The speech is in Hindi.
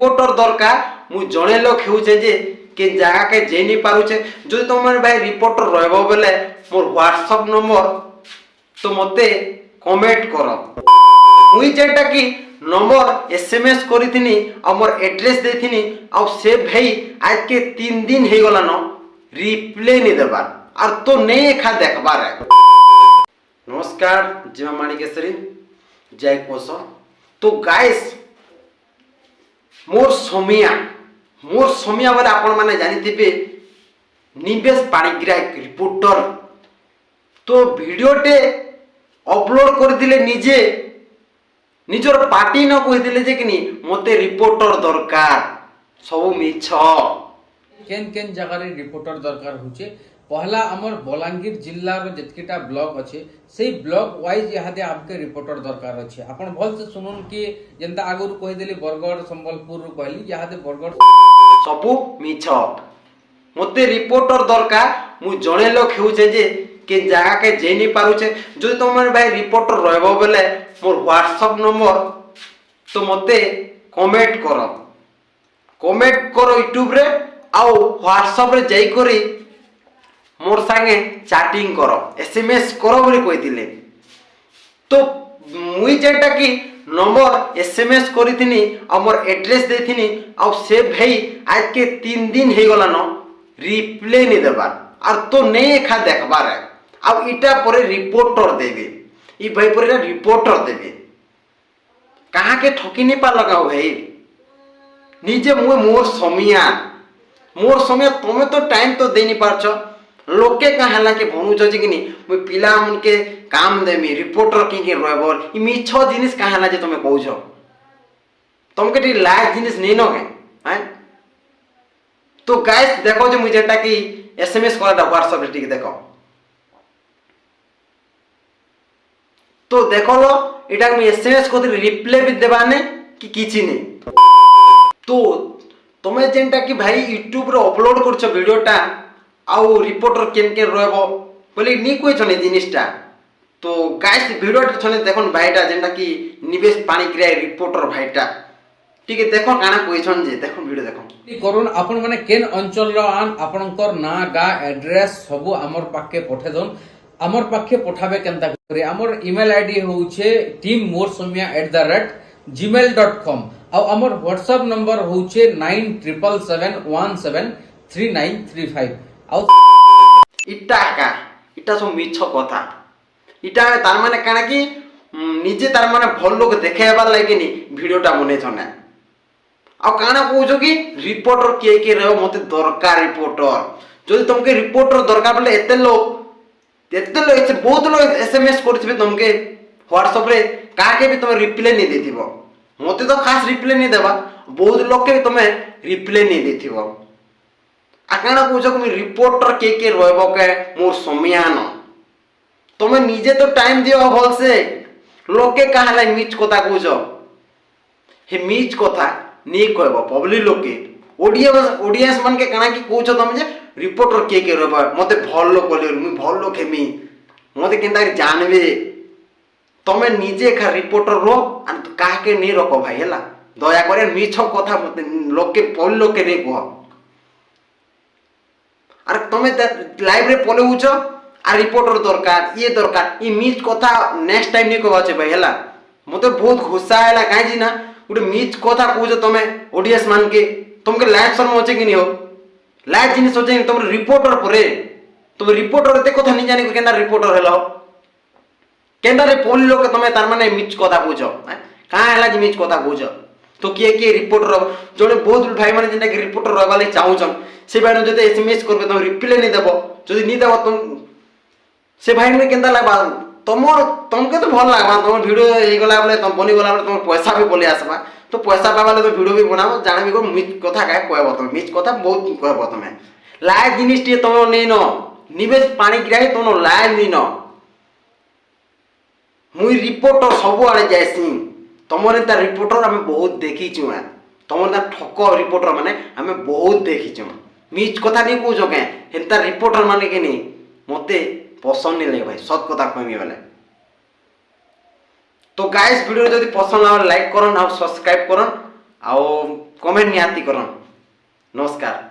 रिपोर्टर दरकार मु जड़े लोक हेउचे जे के जगह के जे नहीं पारुचे जो तुम भाई रिपोर्टर रहबो बेले मोर व्हाट्सएप नंबर तो मते कमेंट करो मुई जेटा कि नंबर एसएमएस करिथिनी आ मोर एड्रेस देथिनी आ से भाई आज के 3 दिन हे गला न रिप्लाई नहीं देबा और तो नहीं खा देखबार है। नमस्कार जीवा माणिकेश्वरी जय कोश। तो गाइस मोर समिया बोले आपण माने जानिथिबे निवेश पाणिग्राही रिपोर्टर तो वीडियोटे अपलोड कर दिले निजे निजर पार्टी न कहि दिले जे कि मते रिपोर्टर दरकार सब मिछ केन केन जगह रे रिपोर्टर दरकार होचे। पहला हमर बलांगीर जिल्ला रो जतकीटा ब्लॉक अछि सेही ब्लॉक वाइज यहादे आपके रिपोर्टर दरकार अछि। आपण भल से सुनुन कि जेंता आगुर कहि देली बरगढ़ संबलपुर रो कहली यहादे बरगढ़ सब मिछ मते रिपोर्टर दरकार मु जणे लोक हेउचे जे के जगह के जे नहीं पारुचे जो तुम भाई रिपोर्टर रहबो बेले मोर व्हाट्सएप नंबर तो मते कमेंट करो यूट्यूब रे आउ व्हाट्सएप रे जाई करी मोर संगे चैटिंग करो एसएमएस करो बोली कहिथिले। तो मुई जेटा कि नंबर एसएमएस करिथिनी आ मोर एड्रेस देथिनी आ से भाई आज के 3 दिन हे गला न रिप्लाई नहीं देबा और तो नहीं खा देखबार है। अब इटा पर रिपोर्टर देवे ई भाई पर रिपोर्टर देवे कहाँ के ठकी नहीं पा लगाओ भाई निजे मुए मोर समिया तुम्हें तो टाइम तो दे नहीं पारछ लोके कहाँ हला के भनुच जे कि मुई पिला मन के काम देमी रिपोर्टर के रहबो ई मिछ जिनिस कहाँ हला जे तुमे कहउछ तुमके टी लायक जिनिस नहीं न के हैं। तो गाइस देखो जे मुई जेटा कि एसएमएस कराटा व्हाट्सएप रे टिक देखो तो देखो लो इटा मैं एसएमएस को रिप्लाई भी देबाने कि किछि नहीं। तो तुम्हें जेंटा कि भाई यूट्यूब रे अपलोड करछ वीडियोटा आउ रिपोर्टर केन केन रहबो बोले नी कोइ छने जिनिसटा। तो गाइस वीडियोटा छने देखन भाईटा जेंटा कि निवेश पाणिग्राही रिपोर्टर भाईटा ठीक है देखो काना क्वेश्चन जे देखो वीडियो देखो करून आपण माने केन अंचल रो आन आपनकर ना गा एड्रेस सब हमर पाके पठे दोन हमर पाके पठाबे केनता करे। हमर ईमेल आईडी होउछे team@gmail.com आ हमर व्हाट्सएप नंबर होउछे 9777173935 आ इटा सब मिछ कथा इटा तार माने काना कि निजे तार माने भल लोग देखेबार लागि नि वीडियोटा बने छने आ काना कहउछो कि रिपोर्टर के रहबो मते दरकार रिपोर्टर जदि तुमके रिपोर्टर दरकार बोले एते लोग बहुत लोग एसएमएस करथिबे तुमके व्हाट्सएप रे काके भी तुम रिप्लाई नहीं देथिबो मते तो खास रिप्लाई नहीं देबा बहुत लोग के तुम रिप्लाई नहीं देथिबो आ काना कहउछो कि रिपोर्टर के रहबो के मोर समियान तुम निजे तो टाइम दियो भल से लोग के कहाला मिछ कथा कहउछो हे मिछ कथा नी कहबो पब्लिक लोग के ऑडियंस मन के काना कि कहउछो तुम जे रिपोर्टर के रहबा मते भल लोग कहले मु भल लोग हेमी मते केनता जानबे तमे निजे खा रिपोर्टर रो आ काहे के नहीं रखो भाई हला दया करे मिछ कथा मते लोग के पब्लिक लोग के नहीं कह अरे तमे लाइव रे पलेउछ आ रिपोर्टर दरकार ये मिछ कथा नेक्स्ट टाइम नहीं कहबा छे भाई हला मते बहुत गुस्सा आइला काहे जी ना गुटे मिछ कथा कहउछ तमे ऑडियंस मान के तुमके लाइव शर्म होचे कि नहीं हो लाइव जिनिस होचे तुम रिपोर्टर परे तुम रिपोर्टर एते कथा नहीं जाने केना रिपोर्टर हेलो केना रे पोल लोग तमे तार माने मिछ कथा कहउछ का हला जी मिछ कथा कहउछ तो के रिपोर्टर जोने बहुत भाई माने जेना कि रिपोर्टर रहबा ले चाहउछन से भाई जदे एसएमएस करबे तुम रिप्लाई नहीं देबो जदि नहीं देबो तुम से भाई ने केनता लागबा तुमके तो भल लागबा तुम वीडियो हे गला बोले तुम बनी गला बोले तुम पैसा भी बोले आसबा तो पैसा पावाले तो वीडियो भी बनाबो जानबी को मिछ कथा काय कहबो तुम मिछ कथा बहुत कहबो तुम लाइव जिनिस टी तुम नहीं न निवेश पाणिग्राही तुम लाइव नहीं न मुई रिपोर्टर सब आड़े जायसी तुमने ता रिपोर्टर हमें बहुत देखी छु तुमने ता ठक रिपोर्टर माने हमें बहुत देखी छु मिछ कथा नहीं कहउछो के हेंता रिपोर्टर माने के नहीं मते पसंद नहीं लगे भाई सत कथा कहमी वाले। तो गाइस वीडियो जदि पसंद आवे लाइक करन और सब्सक्राइब करन और କମେଣ୍ଟ ନିହାତି କରନ୍। ନମସ୍କାର।